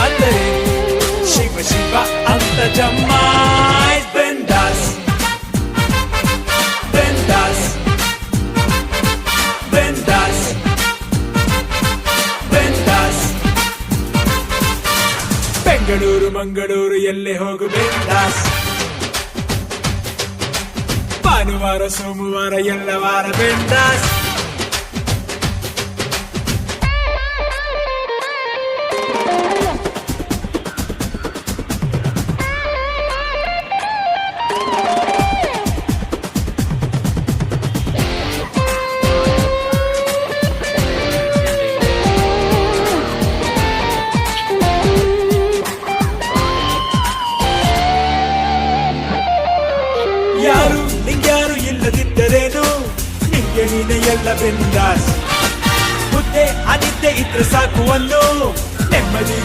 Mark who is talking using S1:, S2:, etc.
S1: ಅಂದರೆ ಶಿವ ಶಿವ ಅಂತ ಜಮಾಯ್ ಬಿಂದಾಸ್ ಬಿಂದಾಸ್ ಬಿಂದಾಸ್ ಬಿಂದಾಸ್. ಬೆಂಗಳೂರು ಮಂಗಳೂರು ಎಲ್ಲೇ ಹೋಗು ಬಿಂದಾಸ್. ಭಾನುವಾರ ಸೋಮವಾರ ಎಲ್ಲ ವಾರ ಬಿಂದಾಸ್. ಯಾರು ನಿಂಗ್ಯಾರು ಇಲ್ಲದಿದ್ದರೇನು, ನಿಂಗೆ ನೀನೆ ಎಲ್ಲ ಬಿಂದಾಸ್. ಮುದ್ದೆ ಅನಿದ್ದೆ ಇದ್ರೆ ಸಾಕು ಒಂದು ನೆಮ್ಮದಿ.